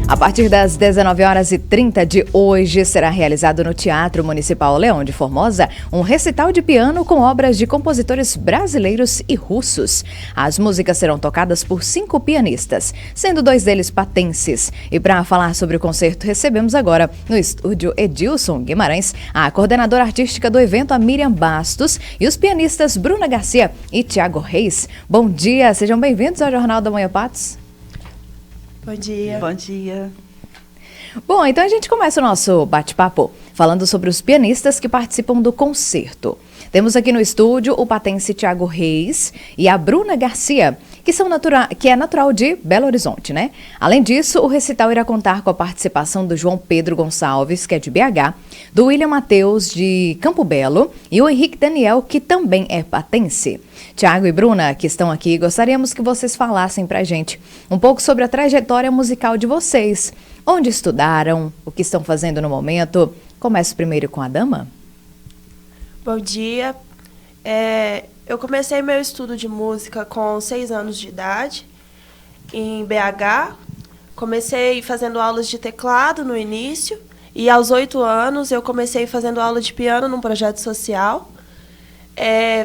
A partir das 19h30 de hoje, será realizado no Teatro Municipal Leão de Formosa um recital de piano com obras de compositores brasileiros e russos. As músicas serão tocadas por 5 pianistas, sendo 2 deles patenses. E para falar sobre o concerto, recebemos agora no estúdio Edilson Guimarães, a coordenadora artística do evento, a Miriam Bastos, e os pianistas Bruna Garcia e Thiago Reis. Bom dia, sejam bem-vindos ao Jornal da Manhã, Patos. Bom dia. Bom dia. Bom, então a gente começa o nosso bate-papo falando sobre os pianistas que participam do concerto. Temos aqui no estúdio o patense Thiago Reis e a Bruna Garcia, que é natural de Belo Horizonte, né? Além disso, o recital irá contar com a participação do João Pedro Gonçalves, que é de BH, do William Matheus, de Campo Belo, e o Henrique Daniel, que também é patense. Thiago e Bruna, que estão aqui, gostaríamos que vocês falassem pra gente um pouco sobre a trajetória musical de vocês. Onde estudaram, o que estão fazendo no momento. Começo primeiro com a dama. Bom dia. Eu comecei meu estudo de música com 6 anos de idade, em BH. Comecei fazendo aulas de teclado no início, e aos 8 anos eu comecei fazendo aula de piano num projeto social.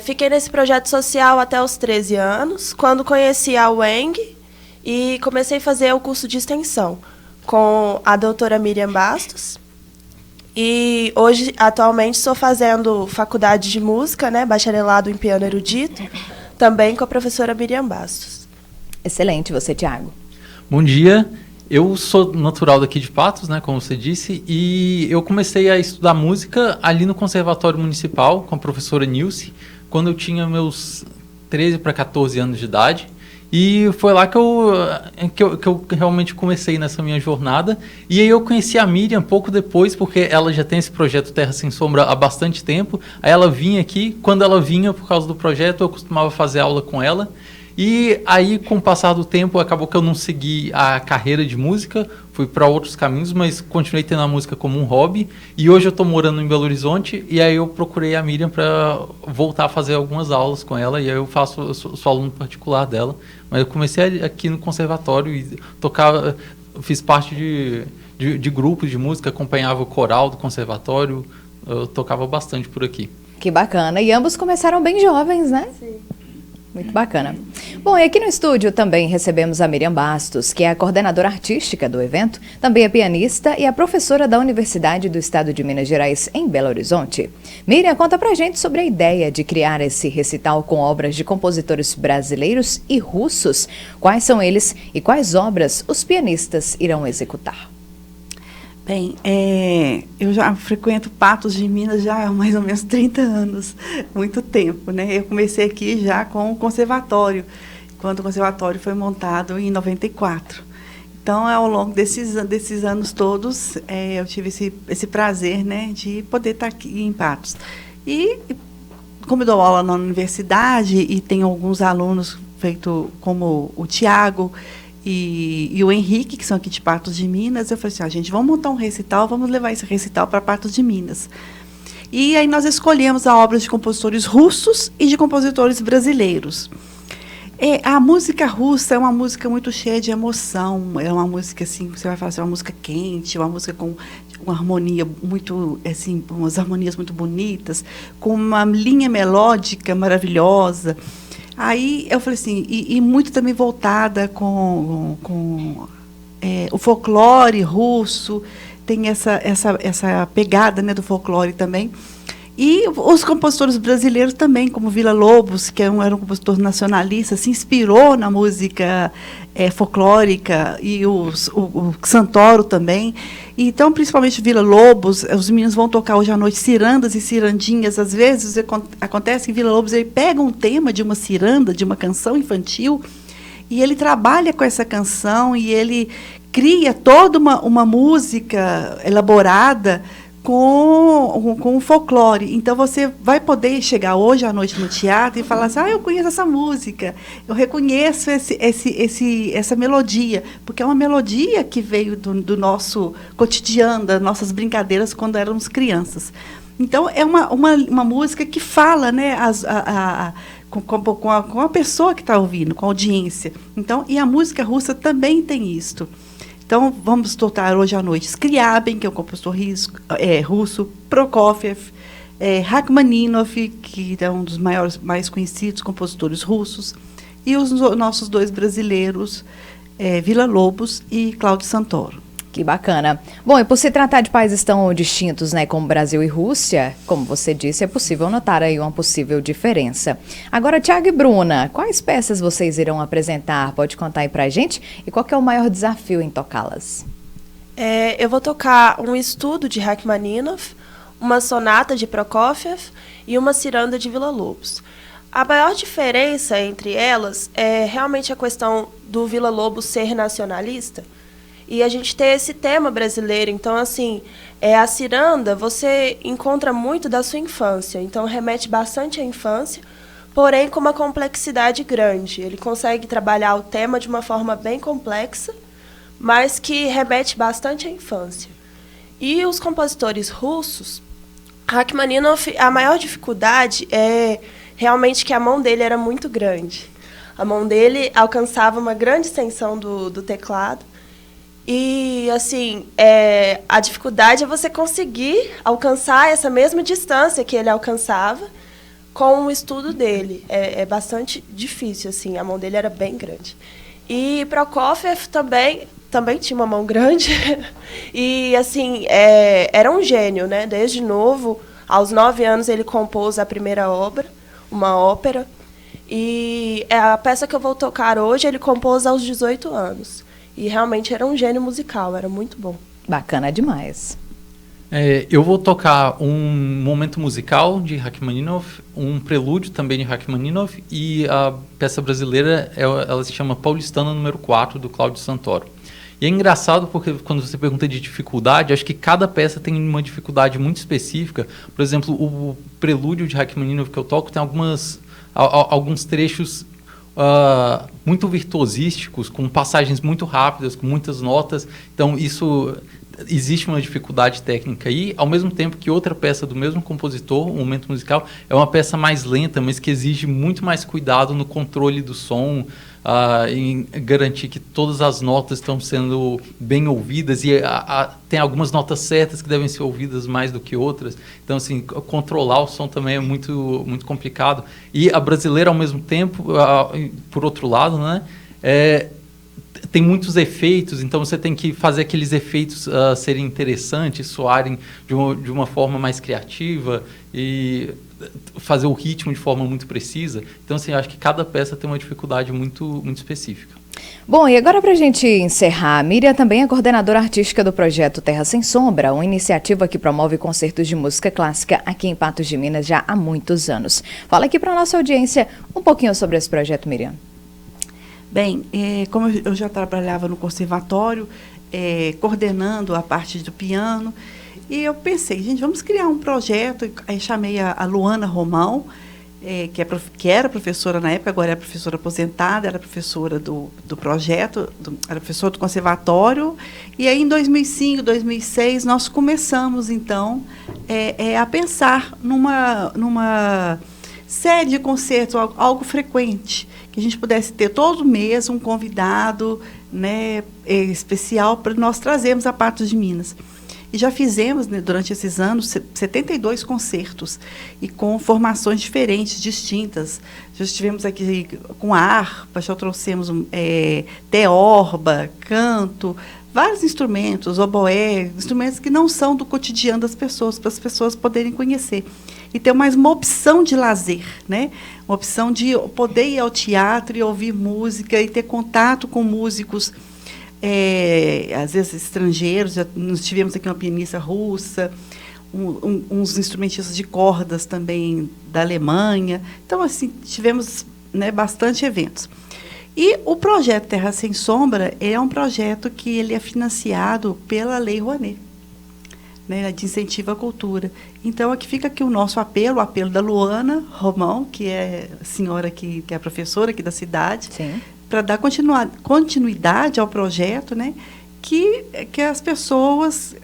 Fiquei nesse projeto social até os 13 anos, quando conheci a UENG e comecei a fazer o curso de extensão com a doutora Miriam Bastos. E hoje, atualmente, estou fazendo faculdade de música, né, bacharelado em piano erudito, também com a professora Miriam Bastos. Excelente, você, Thiago. Bom dia, eu sou natural daqui de Patos, né, como você disse, e eu comecei a estudar música ali no Conservatório Municipal com a professora Nilce, quando eu tinha meus 13 para 14 anos de idade. E foi lá que eu realmente comecei nessa minha jornada. E aí eu conheci a Miriam pouco depois, porque ela já tem esse projeto Terra Sem Sombra há bastante tempo. Aí ela vinha aqui, quando ela vinha por causa do projeto, eu costumava fazer aula com ela. E aí, com o passar do tempo, acabou que eu não segui a carreira de música, fui para outros caminhos, mas continuei tendo a música como um hobby. E hoje eu estou morando em Belo Horizonte, e aí eu procurei a Miriam para voltar a fazer algumas aulas com ela, e aí eu sou aluno particular dela. Mas eu comecei aqui no conservatório e tocava, fiz parte de grupos de música, acompanhava o coral do conservatório, eu tocava bastante por aqui. Que bacana, e ambos começaram bem jovens, né? Sim. Muito bacana. Bom, e aqui no estúdio também recebemos a Miriam Bastos, que é a coordenadora artística do evento, também é pianista e é professora da Universidade do Estado de Minas Gerais, em Belo Horizonte. Miriam, conta pra gente sobre a ideia de criar esse recital com obras de compositores brasileiros e russos. Quais são eles e quais obras os pianistas irão executar? Bem, eu já frequento Patos de Minas já há mais ou menos 30 anos, muito tempo, né? Eu comecei aqui já com o conservatório, quando o conservatório foi montado em 94. Então, ao longo desses anos todos, eu tive esse prazer, né, de poder estar aqui em Patos. E, como eu dou aula na universidade e tenho alguns alunos como o Thiago e o Henrique, que são aqui de Patos de Minas, eu falei assim, gente, vamos montar um recital, vamos levar esse recital para Patos de Minas. E aí nós escolhemos a obra de compositores russos e de compositores brasileiros. A música russa é uma música muito cheia de emoção, é uma música, assim, você vai falar assim, uma música quente, uma música com uma harmonia muito, assim, umas harmonias muito bonitas, com uma linha melódica maravilhosa. Aí eu falei assim, e muito também voltada com o folclore russo, tem essa pegada, né, do folclore também. E os compositores brasileiros também, como Villa-Lobos, que era um compositor nacionalista, se inspirou na música folclórica, e o Santoro também. Então, principalmente Villa-Lobos, os meninos vão tocar hoje à noite cirandas e cirandinhas. Às vezes acontece que Villa-Lobos ele pega um tema de uma ciranda, de uma canção infantil, e ele trabalha com essa canção, e ele cria toda uma música elaborada com o folclore. Então, você vai poder chegar hoje à noite no teatro e falar assim, eu conheço essa música, eu reconheço essa melodia, porque é uma melodia que veio do nosso cotidiano, das nossas brincadeiras quando éramos crianças. Então, é uma música que fala, né, com a pessoa que está ouvindo, com a audiência. Então, e a música russa também tem isto. Então, vamos tocar hoje à noite Scriabin, que é um compositor russo, Prokofiev, Rachmaninoff, que é um dos mais conhecidos compositores russos, e os nossos 2 brasileiros, Villa-Lobos e Cláudio Santoro. Que bacana. Bom, e por se tratar de países tão distintos, né, como Brasil e Rússia, como você disse, é possível notar aí uma possível diferença. Agora, Tiago e Bruna, quais peças vocês irão apresentar? Pode contar aí pra gente? E qual que é o maior desafio em tocá-las? Eu vou tocar um estudo de Rachmaninoff, uma sonata de Prokofiev e uma ciranda de Villa-Lobos. A maior diferença entre elas é realmente a questão do Villa-Lobos ser nacionalista e a gente ter esse tema brasileiro. Então, assim, a ciranda você encontra muito da sua infância, então remete bastante à infância, porém com uma complexidade grande. Ele consegue trabalhar o tema de uma forma bem complexa, mas que remete bastante à infância. E os compositores russos, Rachmaninoff, a maior dificuldade é realmente que a mão dele era muito grande. A mão dele alcançava uma grande extensão do teclado. E, assim, a dificuldade é você conseguir alcançar essa mesma distância que ele alcançava com o estudo dele. É bastante difícil, assim, a mão dele era bem grande. E Prokofiev também tinha uma mão grande. E, assim, era um gênio, né? Desde novo, aos 9 anos, ele compôs a primeira obra, uma ópera. E a peça que eu vou tocar hoje, ele compôs aos 18 anos. E realmente era um gênio musical, era muito bom. Bacana demais. Eu vou tocar um momento musical de Rachmaninoff, um prelúdio também de Rachmaninoff, e a peça brasileira ela se chama Paulistana número 4, do Cláudio Santoro. E é engraçado porque quando você pergunta de dificuldade, acho que cada peça tem uma dificuldade muito específica. Por exemplo, o prelúdio de Rachmaninoff que eu toco tem alguns trechos muito virtuosísticos, com passagens muito rápidas, com muitas notas. Então, existe uma dificuldade técnica aí, ao mesmo tempo que outra peça do mesmo compositor, um momento musical, é uma peça mais lenta, mas que exige muito mais cuidado no controle do som, em garantir que todas as notas estão sendo bem ouvidas, e tem algumas notas certas que devem ser ouvidas mais do que outras. Então, assim, controlar o som também é muito, muito complicado. E a brasileira, ao mesmo tempo, por outro lado, né, tem muitos efeitos, então você tem que fazer aqueles efeitos serem interessantes, soarem de uma forma mais criativa e fazer o ritmo de forma muito precisa. Então, assim, acho que cada peça tem uma dificuldade muito, muito específica. Bom, e agora para a gente encerrar, a Miriam também é coordenadora artística do projeto Terra Sem Sombra, uma iniciativa que promove concertos de música clássica aqui em Patos de Minas já há muitos anos. Fala aqui para a nossa audiência um pouquinho sobre esse projeto, Miriam. Bem, como eu já trabalhava no conservatório, coordenando a parte do piano, e eu pensei, gente, vamos criar um projeto. Aí chamei a Luana Romão, que era professora na época, agora é professora aposentada, era professora do projeto, era professora do conservatório. E aí, em 2005, 2006, nós começamos, então, a pensar numa série de concertos, algo frequente, que a gente pudesse ter todo mês um convidado, né, especial para nós trazermos a Patos de Minas. E já fizemos, né, durante esses anos, 72 concertos, e com formações diferentes, distintas. Já estivemos aqui com harpa, já trouxemos teorba, canto, vários instrumentos, oboé, instrumentos que não são do cotidiano das pessoas, para as pessoas poderem conhecer. E ter mais uma opção de lazer, né? Uma opção de poder ir ao teatro e ouvir música e ter contato com músicos, às vezes estrangeiros. Nós tivemos aqui uma pianista russa, uns instrumentistas de cordas também da Alemanha. Então, assim, tivemos, né, bastante eventos. E o projeto Terra Sem Sombra é um projeto que ele é financiado pela Lei Rouanet, né, de incentivo à cultura. Então, aqui fica aqui o nosso apelo, o apelo da Luana Romão, que é a senhora que é a professora aqui da cidade, para dar continuidade ao projeto, né, que as pessoas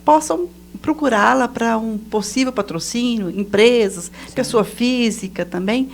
possam procurá-la para um possível patrocínio, empresas, pessoa física também,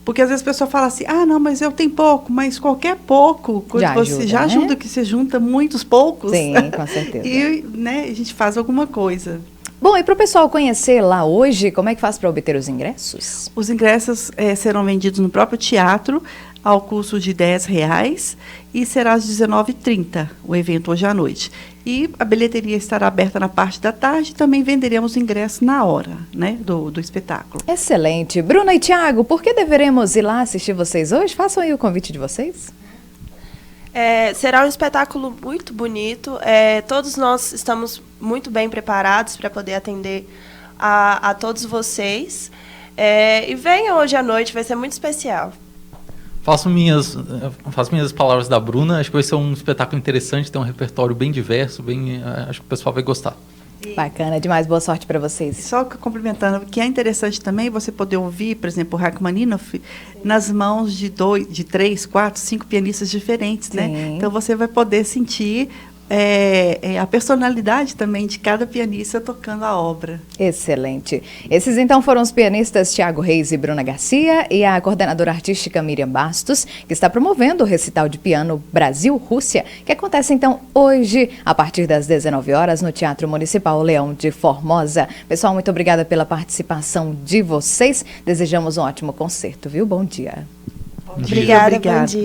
Porque às vezes a pessoa fala assim, ah, não, mas eu tenho pouco, mas qualquer pouco, quando Já você ajuda, já né? ajuda, que você junta muitos poucos. Sim, com certeza. E, né, a gente faz alguma coisa. Bom, e para o pessoal conhecer lá hoje, como é que faz para obter os ingressos? Os ingressos serão vendidos no próprio teatro, ao custo de R$10, e será às 19h30, o evento hoje à noite. E a bilheteria estará aberta na parte da tarde, e também venderemos ingressos na hora, né, do espetáculo. Excelente. Bruna e Tiago, por que deveremos ir lá assistir vocês hoje? Façam aí o convite de vocês. Será um espetáculo muito bonito. Todos nós estamos muito bem preparados para poder atender a todos vocês. E venham hoje à noite, vai ser muito especial. Faço minhas palavras da Bruna. Acho que vai ser um espetáculo interessante, tem um repertório bem diverso, acho que o pessoal vai gostar. Bacana demais, boa sorte para vocês. Só complementando, que é interessante também você poder ouvir, por exemplo, o Rachmaninoff nas mãos de 3, 4, 5 pianistas diferentes, né? Sim. Então você vai poder sentir a personalidade também de cada pianista tocando a obra. Excelente. Esses então foram os pianistas Tiago Reis e Bruna Garcia e a coordenadora artística Miriam Bastos, que está promovendo o recital de piano Brasil-Rússia, que acontece então hoje, a partir das 19 horas, no Teatro Municipal Leão de Formosa. Pessoal, muito obrigada pela participação de vocês. Desejamos um ótimo concerto, viu? Bom dia. Obrigada, bom dia.